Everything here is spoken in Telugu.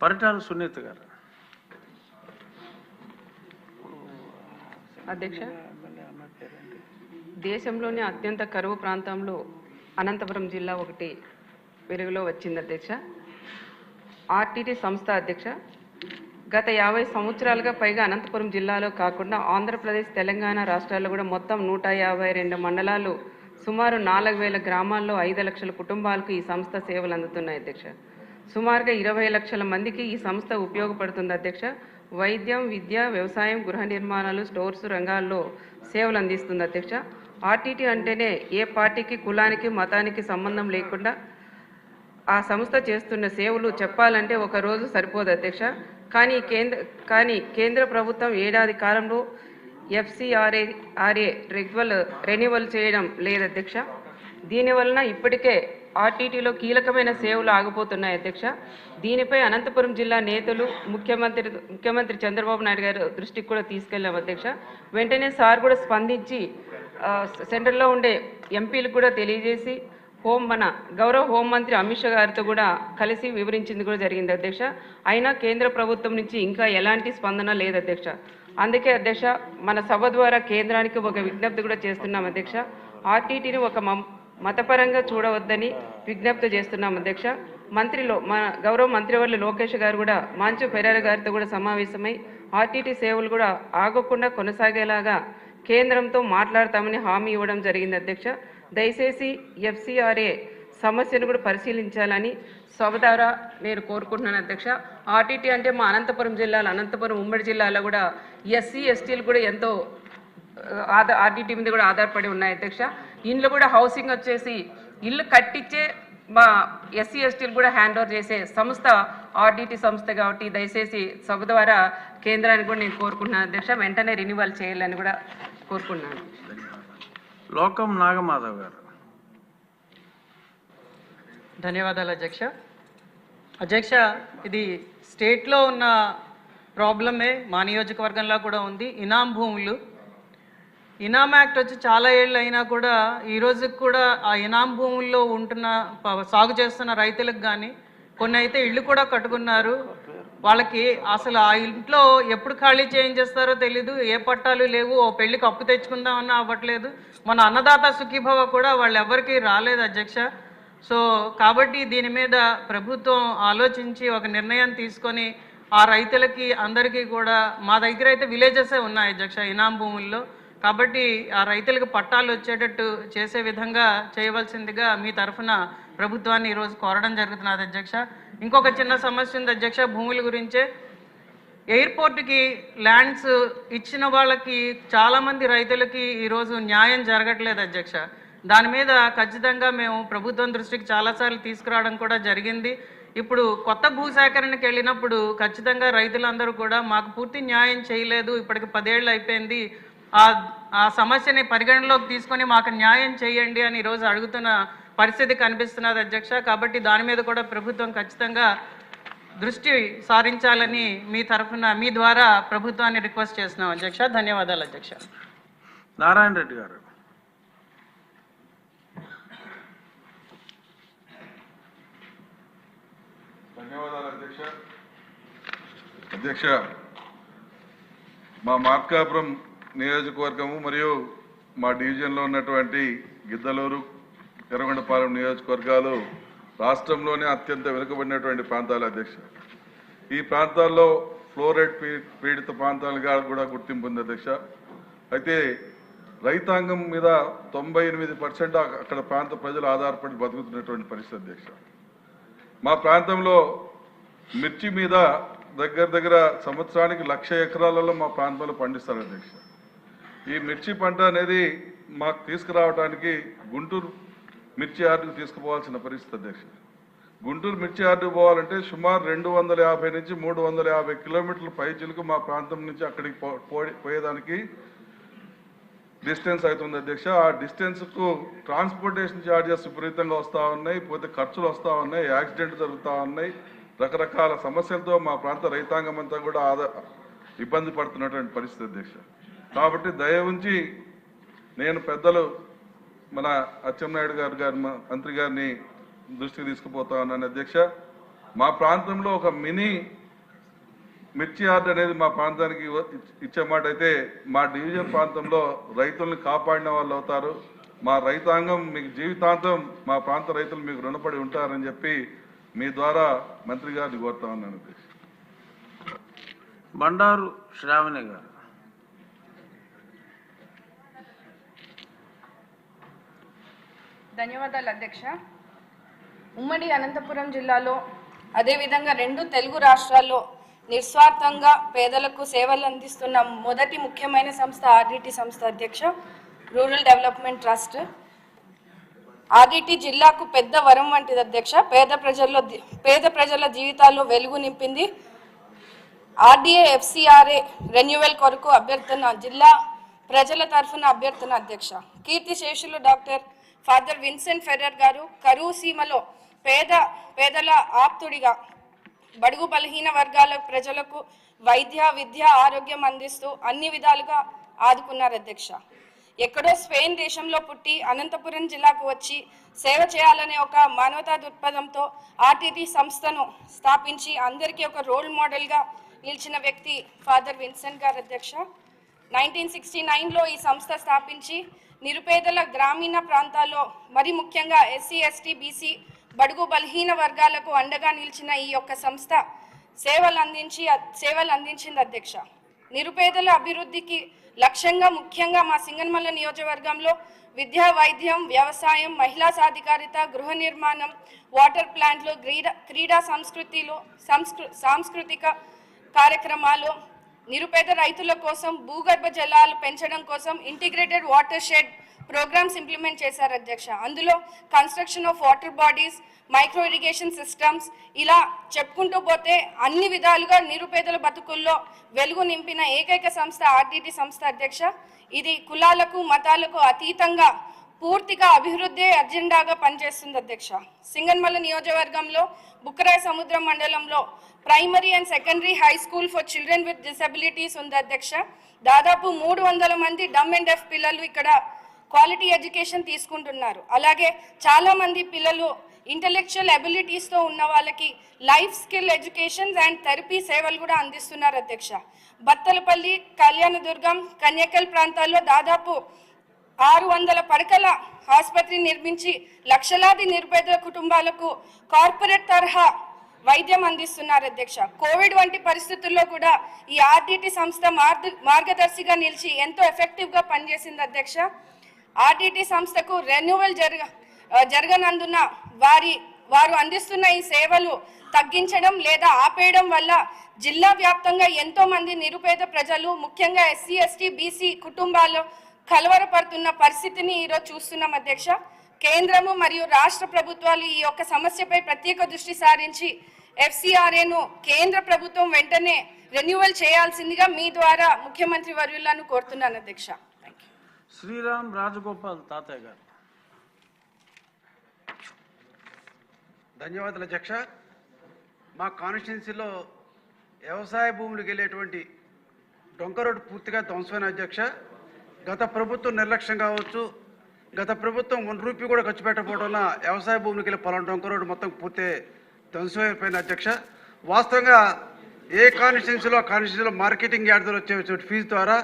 పరిటాల సునీత గారు. అధ్యక్ష, దేశంలోని అత్యంత కరువు ప్రాంతంలో అనంతపురం జిల్లా ఒకటి వెలుగులో వచ్చింది అధ్యక్ష. ఆర్టీటీ సంస్థ అధ్యక్ష, గత 50 సంవత్సరాలుగా పైగా అనంతపురం జిల్లాలో కాకుండా ఆంధ్రప్రదేశ్, తెలంగాణ రాష్ట్రాల్లో కూడా మొత్తం 152 మండలాలు, సుమారు 4000 గ్రామాల్లో 5 లక్షల కుటుంబాలకు ఈ సంస్థ సేవలు అందుతున్నాయి అధ్యక్ష. సుమారుగా 20 లక్షల మందికి ఈ సంస్థ ఉపయోగపడుతుంది అధ్యక్ష. వైద్యం, విద్య, వ్యవసాయం, గృహ నిర్మాణాలు, స్టోర్స్ రంగాల్లో సేవలు అందిస్తుంది అధ్యక్ష. ఆర్టీటీ అంటేనే ఏ పార్టీకి, కులానికి, మతానికి సంబంధం లేకుండా ఆ సంస్థ చేస్తున్న సేవలు చెప్పాలంటే ఒక రోజు సరిపోదు అధ్యక్ష. కానీ కేంద్ర ప్రభుత్వం ఏడాది కాలంలో FCRA రెన్యువల్ చేయడం లేదు అధ్యక్ష. దీనివలన ఇప్పటికే ఆర్టీటీలో కీలకమైన సేవలు ఆగిపోతున్నాయి అధ్యక్ష. దీనిపై అనంతపురం జిల్లా నేతలు ముఖ్యమంత్రి చంద్రబాబు నాయుడు గారు దృష్టికి కూడా తీసుకెళ్లాం అధ్యక్ష. వెంటనే సార్ కూడా స్పందించి సెంట్రల్లో ఉండే ఎంపీలకు కూడా తెలియజేసి మన గౌరవ హోంమంత్రి అమిత్ షా గారితో కూడా కలిసి వివరించింది కూడా జరిగింది అధ్యక్ష. అయినా కేంద్ర ప్రభుత్వం నుంచి ఇంకా ఎలాంటి స్పందన లేదు అధ్యక్ష. అందుకే అధ్యక్ష, మన సభ ద్వారా కేంద్రానికి ఒక విజ్ఞప్తి కూడా చేస్తున్నాం అధ్యక్ష. ఆర్టీటీని ఒక మతపరంగా చూడవద్దని విజ్ఞప్తి చేస్తున్నాం అధ్యక్ష. మన గౌరవ మంత్రివర్యులు లోకేష్ గారు కూడా మంచు పెరేరా గారితో కూడా సమావేశమై ఆర్టీటీ సేవలు కూడా ఆగకుండా కొనసాగేలాగా కేంద్రంతో మాట్లాడతామని హామీ ఇవ్వడం జరిగింది అధ్యక్ష. దయచేసి FCRA సమస్యను కూడా పరిశీలించాలని సభ ద్వారా నేను కోరుకుంటున్నాను అధ్యక్ష. ఆర్టీటీ అంటే మా అనంతపురం ఉమ్మడి జిల్లాలో కూడా SC, STలు కూడా ఎంతో ఆర్టీటీ మీద కూడా ఆధారపడి ఉన్నాయి అధ్యక్ష. ఇండ్లు కూడా హౌసింగ్ వచ్చేసి ఇల్లు కట్టించే మా SC, STలు కూడా హ్యాండ్ ఓవర్ చేసే సంస్థ ఆర్టీటీ సంస్థ కాబట్టి దయచేసి సభ ద్వారా కేంద్రానికి కూడా నేను కోరుకుంటున్నాను అధ్యక్ష. వెంటనే రెన్యువల్ చేయాలని కూడా కోరుకుంటున్నాను. లోకం నాగమాధవ్ గారు. ధన్యవాదాలు అధ్యక్ష. అధ్యక్ష, ఇది స్టేట్లో ఉన్న ప్రాబ్లమే మా నియోజకవర్గంలో కూడా ఉంది. ఇనాం భూములు, ఇనాం యాక్ట్ వచ్చి చాలా ఏళ్ళు అయినా కూడా ఈ రోజుకి కూడా ఆ ఇనాం భూముల్లో సాగు చేస్తున్న రైతులకు కానీ కొన్ని అయితే ఇళ్ళు కూడా కట్టుకున్నారు. వాళ్ళకి అసలు ఆ ఇంట్లో ఎప్పుడు ఖాళీ చేయించేస్తారో తెలీదు, ఏ పట్టాలు లేవు, ఓ పెళ్లికి అప్పు తెచ్చుకుందామన్నా అవ్వట్లేదు. మన అన్నదాత సుఖీభవ కూడా వాళ్ళు ఎవరికి రాలేదు అధ్యక్ష. సో కాబట్టి దీని మీద ప్రభుత్వం ఆలోచించి ఒక నిర్ణయం తీసుకొని ఆ రైతులకి అందరికీ కూడా, మా దగ్గర అయితే విలేజెసే ఉన్నాయి అధ్యక్ష ఇనాం భూముల్లో, కాబట్టి ఆ రైతులకు పట్టాలు వచ్చేటట్టు చేసే విధంగా చేయవలసిందిగా మీ తరఫున ప్రభుత్వాన్ని ఈరోజు కోరడం జరుగుతున్నది అధ్యక్ష. ఇంకొక చిన్న సమస్య ఉంది అధ్యక్ష భూముల గురించే. ఎయిర్పోర్ట్కి ల్యాండ్స్ ఇచ్చిన వాళ్ళకి చాలామంది రైతులకి ఈరోజు న్యాయం జరగట్లేదు అధ్యక్ష. దాని మీద ఖచ్చితంగా మేము ప్రభుత్వం దృష్టికి చాలాసార్లు తీసుకురావడం కూడా జరిగింది. ఇప్పుడు కొత్త భూసేకరణకి వెళ్ళినప్పుడు ఖచ్చితంగా రైతులందరూ కూడా మాకు పూర్తి న్యాయం చేయలేదు, ఇప్పటికి 10 ఏళ్ళు అయిపోయింది, ఆ సమస్యని పరిగణలోకి తీసుకొని మాకు న్యాయం చేయండి అని ఈరోజు అడుగుతున్న పరిస్థితి కనిపిస్తున్నది అధ్యక్ష. కాబట్టి దాని మీద కూడా ప్రభుత్వం ఖచ్చితంగా దృష్టి సారించాలని మీ ద్వారా ప్రభుత్వాన్ని రిక్వెస్ట్ చేస్తున్నాం అధ్యక్ష. ధన్యవాదాలు అధ్యక్ష. నారాయణ రెడ్డి గారు. ధన్యవాదాలు అధ్యక్ష. అధ్యక్ష, మా మార్కాపురం నియోజకవర్గము మరియు మా డివిజన్లో ఉన్నటువంటి గిద్దలూరు, ఎర్రగొండపాలెం నియోజకవర్గాలు రాష్ట్రంలోనే అత్యంత వెనుకబడినటువంటి ప్రాంతాలు అధ్యక్ష. ఈ ప్రాంతాల్లో ఫ్లోరైడ్ పీడిత ప్రాంతాలుగా కూడా గుర్తింపు ఉంది అధ్యక్ష. అయితే రైతాంగం మీద 98% అక్కడ ప్రాంత ప్రజలు ఆధారపడి బతుకుతున్నటువంటి పరిస్థితి అధ్యక్ష. మా ప్రాంతంలో మిర్చి మీద దగ్గర సంవత్సరానికి 1,00,000 ఎకరాలలో మా ప్రాంతంలో పండిస్తారు అధ్యక్ష. ఈ మిర్చి పంట అనేది మాకు తీసుకురావడానికి గుంటూరు మిర్చి యార్డుకు తీసుకుపోవాల్సిన పరిస్థితి అధ్యక్ష. గుంటూరు మిర్చి యార్డుకు పోవాలంటే సుమారు 250 నుంచి 350 కిలోమీటర్ల పైచిలకు మా ప్రాంతం నుంచి అక్కడికి పోయేదానికి డిస్టెన్స్ అవుతుంది అధ్యక్ష. ఆ డిస్టెన్స్కు ట్రాన్స్పోర్టేషన్ ఛార్జెస్ విపరీతంగా వస్తూ ఉన్నాయి, పోతే ఖర్చులు వస్తూ ఉన్నాయి, యాక్సిడెంట్ జరుగుతూ ఉన్నాయి, రకరకాల సమస్యలతో మా ప్రాంత రైతాంగం అంతా కూడా ఇబ్బంది పడుతున్నటువంటి పరిస్థితి అధ్యక్ష. కాబట్టి దయ ఉంచి నేను పెద్దలు మన అచ్చెన్నాయుడు గారి మంత్రి గారిని దృష్టికి తీసుకుపోతా ఉన్నాను అధ్యక్ష. మా ప్రాంతంలో ఒక మినీ మిర్చి యార్డ్ అనేది మా ప్రాంతానికి ఇచ్చే మాట అయితే మా డివిజన్ ప్రాంతంలో రైతుల్ని కాపాడిన వాళ్ళు అవుతారు. మా రైతాంగం మీకు జీవితాంతం మా ప్రాంత రైతులు మీకు రుణపడి ఉంటారని చెప్పి మీ ద్వారా మంత్రి గారిని కోరుతా ఉన్నాను. బండారు శ్రావణి గారు. ధన్యవాదాలు అధ్యక్ష. ఉమ్మడి అనంతపురం జిల్లాలో అదేవిధంగా 2 తెలుగు రాష్ట్రాల్లో నిస్వార్థంగా పేదలకు సేవలు అందిస్తున్న మొదటి ముఖ్యమైన సంస్థ ఆర్డిటి సంస్థ అధ్యక్ష, రూరల్ డెవలప్మెంట్ ట్రస్ట్. ఆర్డిటి జిల్లాకు పెద్ద వరం వంటిది అధ్యక్ష. పేద ప్రజల జీవితాల్లో వెలుగు నింపింది. ఆర్డీఏ ఎఫ్సిఆర్ఏ రెన్యువల్ కొరకు అభ్యర్థన జిల్లా ప్రజల తరఫున అభ్యర్థన అధ్యక్ష. కీర్తిశేషులు డాక్టర్ ఫాదర్ విన్సెంట్ ఫెర్రర్ గారు కరువు సీమలో పేదల ఆప్తుడిగా బడుగు బలహీన వర్గాల ప్రజలకు వైద్య విద్య ఆరోగ్యం అందిస్తూ అన్ని విధాలుగా ఆదుకున్నారు అధ్యక్ష. ఎక్కడో స్పెయిన్ దేశంలో పుట్టి అనంతపురం జిల్లాకు వచ్చి సేవ చేయాలనే ఒక మానవతా దృక్పథంతో ఆర్టీటీ సంస్థను స్థాపించి అందరికీ ఒక రోల్ మోడల్గా నిలిచిన వ్యక్తి ఫాదర్ విన్సెంట్ గారు అధ్యక్ష. 1969లో ఈ సంస్థ స్థాపించి నిరుపేదల గ్రామీణ ప్రాంతాల్లో మరి ముఖ్యంగా ఎస్సీ ఎస్టీ బీసీ బడుగు బలహీన వర్గాలకు అండగా నిలిచిన ఈ యొక్క సంస్థ సేవలు అందించింది అధ్యక్ష. నిరుపేదల అభివృద్ధికి లక్ష్యంగా ముఖ్యంగా మా సింగనమల నియోజకవర్గంలో విద్యా వైద్యం వ్యవసాయం మహిళా సాధికారిత గృహ నిర్మాణం వాటర్ ప్లాంట్లు క్రీడా సాంస్కృతిక కార్యక్రమాలు నిరుపేద రైతుల కోసం భూగర్భ జలాలు పెంచడం కోసం integrated watershed programmes implement చేశారు అధ్యక్ష. అందులో construction of water bodies micro irrigation systems ఇలా చెప్పుకుంటూ పోతే అన్ని విధాలుగా నిరుపేదల బతుకుల్లో వెలుగు నింపిన ఏకైక సంస్థ ఆర్టీటీ సంస్థ అధ్యక్ష. ఇది కులాలకు మతాలకు అతీతంగా పూర్తిగా అభివృద్ధి అజెండాగా పనిచేస్తుంది అధ్యక్ష. సింగనమల నియోజకవర్గంలో బుక్కరాయ సముద్రం మండలంలో primary and secondary high school for children with disabilities ఉంది అధ్యక్ష. దాదాపు 300 మంది డమ్ అండ్ డెఫ్ పిల్లలు ఇక్కడ క్వాలిటీ ఎడ్యుకేషన్ తీసుకుంటున్నారు. అలాగే చాలామంది పిల్లలు ఇంటలెక్చువల్ అబిలిటీస్తో ఉన్న వాళ్ళకి life skill education and therapy సేవలు కూడా అందిస్తున్నారు అధ్యక్ష. బత్తలపల్లి కళ్యాణదుర్గం కన్యకల్ ప్రాంతాల్లో దాదాపు 600 పడకల ఆసుపత్రి నిర్మించి లక్షలాది నిరుపేద కుటుంబాలకు కార్పొరేట్ తరహా వైద్యం అందిస్తున్నారు అధ్యక్ష. కోవిడ్ వంటి పరిస్థితుల్లో కూడా ఈ ఆర్టీటీ సంస్థ మార్గదర్శిగా నిలిచి ఎంతో ఎఫెక్టివ్గా పనిచేసింది అధ్యక్ష. ఆర్టీటీ సంస్థకు రెన్యువల్ జరగనందున వారు అందిస్తున్న ఈ సేవలు తగ్గించడం లేదా ఆపేయడం వల్ల జిల్లా వ్యాప్తంగా ఎంతో మంది నిరుపేద ప్రజలు ముఖ్యంగా ఎస్సీ ఎస్టీ బీసీ కుటుంబాలు కలవరపడుతున్న పరిస్థితిని ఈరోజు చూస్తున్నాం అధ్యక్ష. కేంద్రము మరియు రాష్ట్ర ప్రభుత్వాలు ఈ యొక్క సమస్యపై ప్రత్యేక దృష్టి సారించి ఎఫ్సిఆర్ఏను కేంద్ర ప్రభుత్వం వెంటనే రెన్యువల్ చేయాల్సిందిగా మీ ద్వారా ముఖ్యమంత్రి వర్యులను కోరుతున్నాను అధ్యక్ష. శ్రీరామ్ రాజగోపాల్ తాతయ్య గారు. ధన్యవాదాలు అధ్యక్ష. మా కాన్స్టిట్యున్సీలో వ్యవసాయ భూములకు వెళ్ళేటువంటి డొంక రోడ్డు పూర్తిగా ధ్వంసమైన అధ్యక్ష. గత ప్రభుత్వం నిర్లక్ష్యం కావచ్చు, గత ప్రభుత్వం 1 రూపాయి కూడా ఖర్చు పెట్టకపోవడం వల్ల వ్యవసాయ భూములకు వెళ్ళి పొలం డొంక రోడ్డు మొత్తం పూర్తి ధ్వంసమైపోయింది అధ్యక్ష. వాస్తవంగా ఏ కాన్స్టిట్యున్సీలో మార్కెటింగ్ యార్డులో వచ్చే ఫీజు ద్వారా